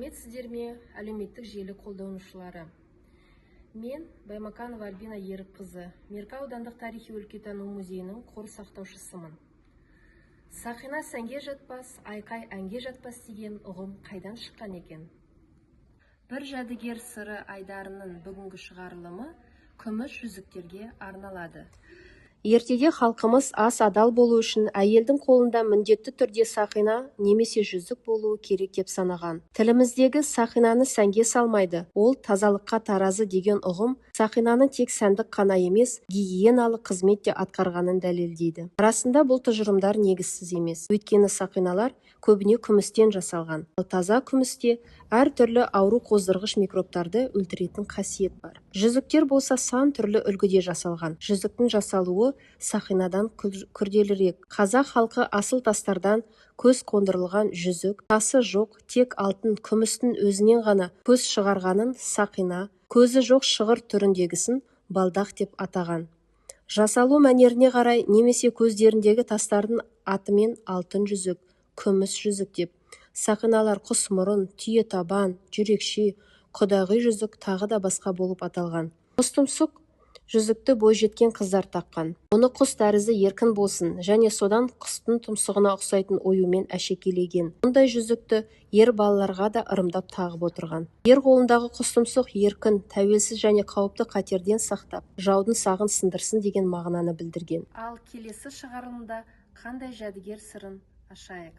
Сәлеметсіздер ме, әлеуметтік желі қолданушылары? Мен Баймаканова Альбина Ерікқызы, Меркі аудандық тарихи-өлкетану музейінің қор сақтаушысымын. Сақина сәнге жатпас, айқай әнге жатпас деген ұғым қайдан шыққан екен? Бір жәдігер сыры айдарының бүгінгі шығарылымы күміс жүзіктерге арналады. Ертеде халқымыз ас адал болу үшін әйелдің қолында міндетті түрде сақина немесе жүзік болуы керек деп санаған. Тіліміздегі сақинаны сәнге салмайды, ол тазалыққа таразы деген ұғым сақинаның тек сәндік қана емес, гигиеналық қызмет те атқарғанын дәлелдейді. Арасында бұл тұжырымдар негізсіз емес. Өйткені сақиналар көбіне күмістен жасалған. Ал таза күмісте әртүрлі ауру қоздырғыш микробтарды өлтіретін қасиет бар. Жүзіктер болса сан түрлі үлгіде жасалған. Жүзіктің жасалуы сақинадан күрделірек. Қазақ халқы асыл тастардан көз қондырылған жүзік, тасы жоқ, тек алтын, күмістің өзінен ғана көз шығарғанын сақина, көзі жоқ шығыр түріндегісін балдақ деп атаған. Жасалу мәнеріне қарай немесе көздеріндегі тастардың атымен алтын жүзік, күміс жүзік деп. Сақиналар құсмұрын, түйе табан, жүрекше, құдағи жүзік тағы да басқа болып аталған. Құстұмсық жүзікті бойжеткен қыздар таққан. Оны құс тәрізді еркін болсын және содан құстың тұмсығына ұқсайтын оюмен әшекейлеген. Мұндай жүзікті ер балаларға да ырымдап тағып отырған. Ер қолындағы құстұмсық еркін, тәуелсіз және қауіпті қатерден сақтап, жаудың сағын сындырсын деген мағынаны білдірген. Ал келесі шығарылымда қандай жәдігер сырын ашайық?